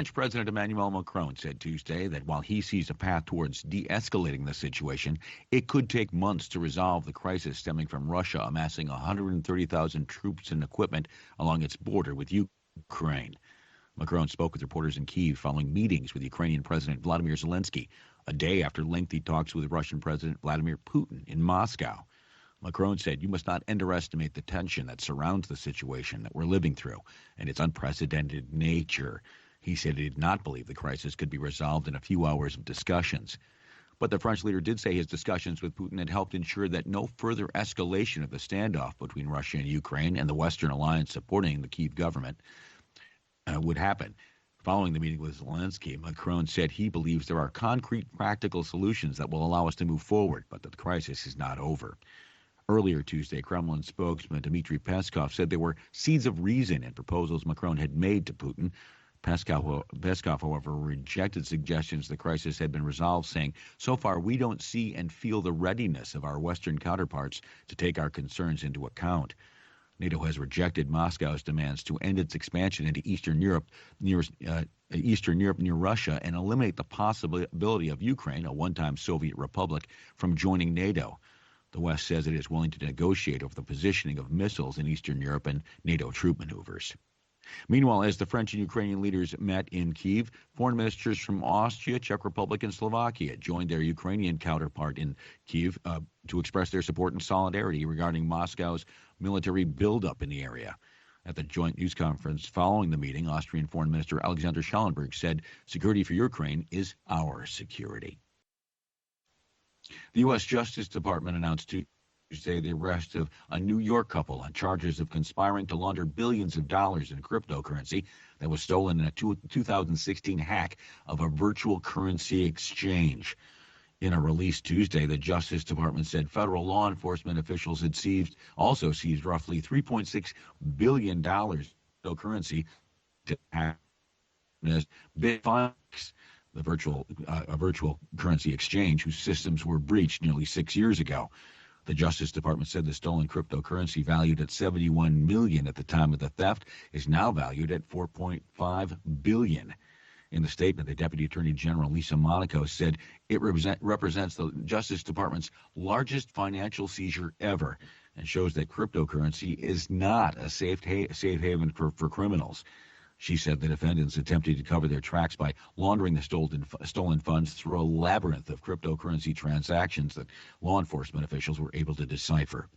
French President Emmanuel Macron said Tuesday that while he sees a path towards de-escalating the situation, it could take months to resolve the crisis stemming from Russia amassing 130,000 troops and equipment along its border with Ukraine. Macron spoke with reporters in Kyiv following meetings with Ukrainian President Vladimir Zelensky, a day after lengthy talks with Russian President Vladimir Putin in Moscow. Macron said, "You must not underestimate the tension that surrounds the situation that we're living through and its unprecedented nature." He said he did not believe the crisis could be resolved in a few hours of discussions. But the French leader did say his discussions with Putin had helped ensure that no further escalation of the standoff between Russia and Ukraine and the Western alliance supporting the Kyiv government would happen. Following the meeting with Zelensky, Macron said he believes there are concrete, practical solutions that will allow us to move forward, but that the crisis is not over. Earlier Tuesday, Kremlin spokesman Dmitry Peskov said there were seeds of reason in proposals Macron had made to Putin. Peskov, however, rejected suggestions the crisis had been resolved, saying, "So far, we don't see and feel the readiness of our Western counterparts to take our concerns into account." NATO has rejected Moscow's demands to end its expansion into Eastern Europe near Russia and eliminate the possibility of Ukraine, a one-time Soviet republic, from joining NATO. The West says it is willing to negotiate over the positioning of missiles in Eastern Europe and NATO troop maneuvers. Meanwhile, as the French and Ukrainian leaders met in Kyiv, foreign ministers from Austria, Czech Republic, and Slovakia joined their Ukrainian counterpart in Kyiv to express their support and solidarity regarding Moscow's military buildup in the area. At the joint news conference following the meeting, Austrian Foreign Minister Alexander Schallenberg said, "Security for Ukraine is our security." The U.S. Justice Department announced Tuesday the arrest of a New York couple on charges of conspiring to launder billions of dollars in cryptocurrency that was stolen in a 2016 hack of a virtual currency exchange. In a release Tuesday, the Justice Department said federal law enforcement officials had also seized roughly $3.6 billion cryptocurrency to hack Bitfinex, a virtual currency exchange whose systems were breached nearly 6 years ago. The Justice Department said the stolen cryptocurrency, valued at $71 million at the time of the theft, is now valued at $4.5 billion. In the statement, the Deputy Attorney General, Lisa Monaco, said it represents the Justice Department's largest financial seizure ever and shows that cryptocurrency is not a safe haven for criminals. She said the defendants attempted to cover their tracks by laundering the stolen funds through a labyrinth of cryptocurrency transactions that law enforcement officials were able to decipher.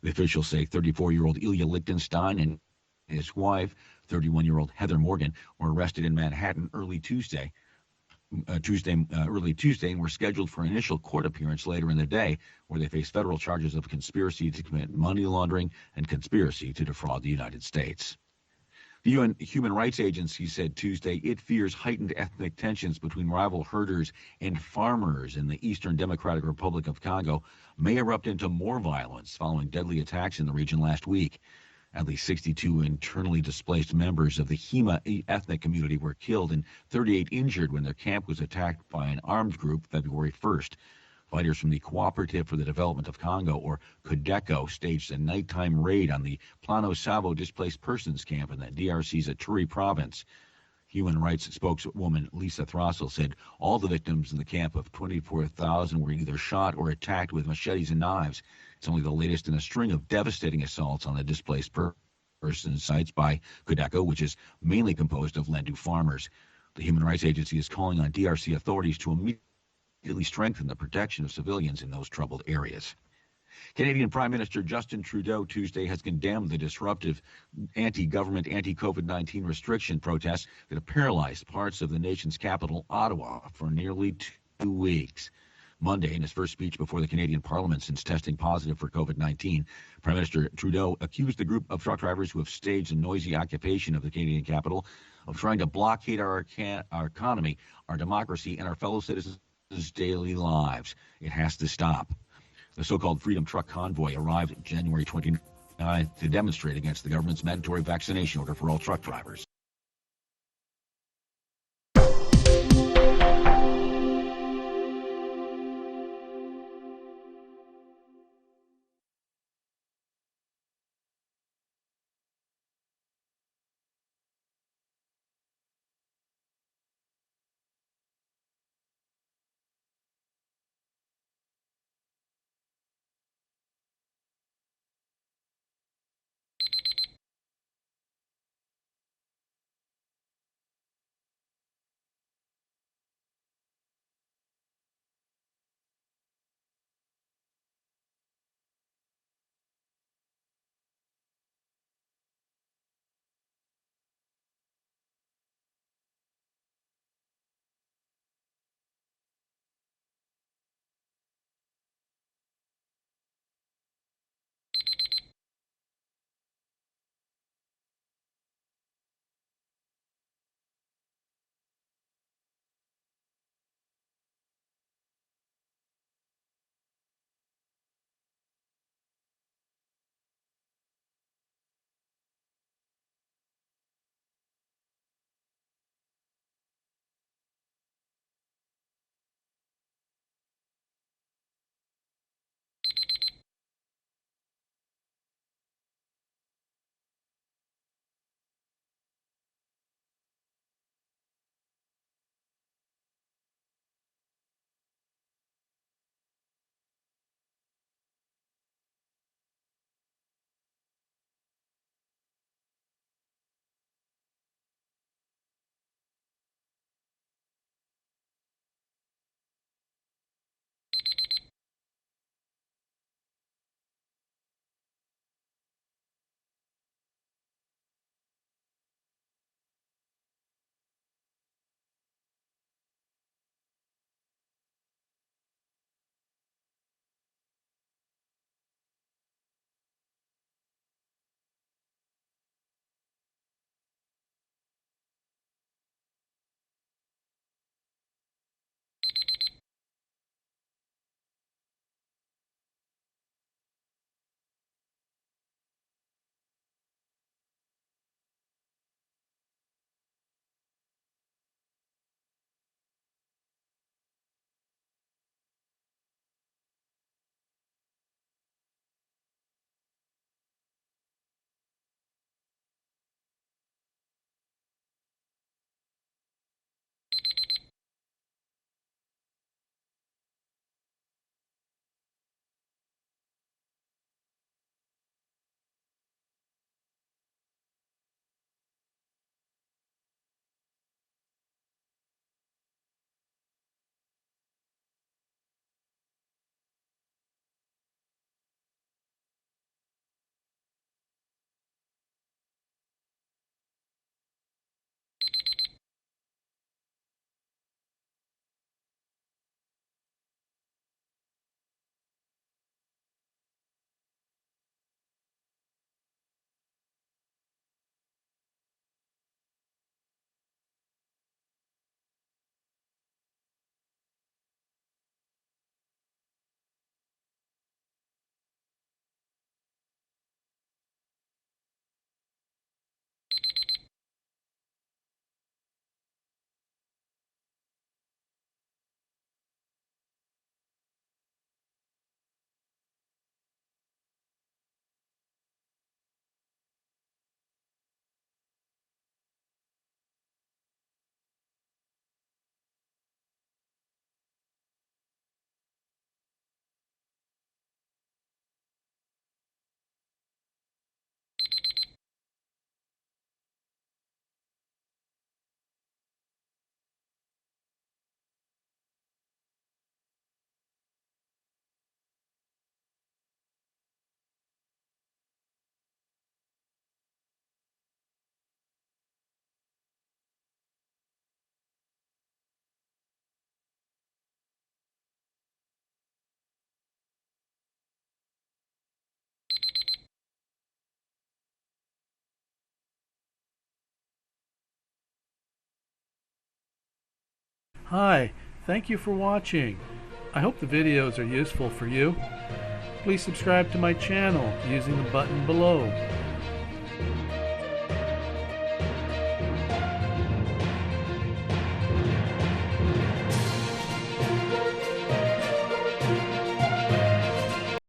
The officials say 34-year-old Ilya Lichtenstein and his wife, 31-year-old Heather Morgan, were arrested in Manhattan early Tuesday, and were scheduled for an initial court appearance later in the day, where they face federal charges of conspiracy to commit money laundering and conspiracy to defraud the United States. The UN Human Rights Agency said Tuesday it fears heightened ethnic tensions between rival herders and farmers in the Eastern Democratic Republic of Congo may erupt into more violence following deadly attacks in the region last week. At least 62 internally displaced members of the Hema ethnic community were killed and 38 injured when their camp was attacked by an armed group February 1st. Fighters from the Cooperative for the Development of Congo, or CODECO, staged a nighttime raid on the Plano Savo displaced persons camp in the DRC's Ituri province. Human rights spokeswoman Lisa Throssell said all the victims in the camp of 24,000 were either shot or attacked with machetes and knives. It's only the latest in a string of devastating assaults on the displaced persons sites by CODECO, which is mainly composed of Lendu farmers. The Human Rights Agency is calling on DRC authorities to immediately strengthen the protection of civilians in those troubled areas. Canadian Prime Minister Justin Trudeau Tuesday has condemned the disruptive anti-government, anti-COVID-19 restriction protests that have paralyzed parts of the nation's capital, Ottawa, for nearly 2 weeks. Monday, in his first speech before the Canadian Parliament since testing positive for COVID-19, Prime Minister Trudeau accused the group of truck drivers who have staged a noisy occupation of the Canadian capital of trying to blockade our economy, our democracy, and our fellow citizens' daily lives. It has to stop. The so-called Freedom Truck Convoy arrived January 29th to demonstrate against the government's mandatory vaccination order for all truck drivers. Hi, thank you for watching. I hope the videos are useful for you. Please subscribe to my channel using the button below.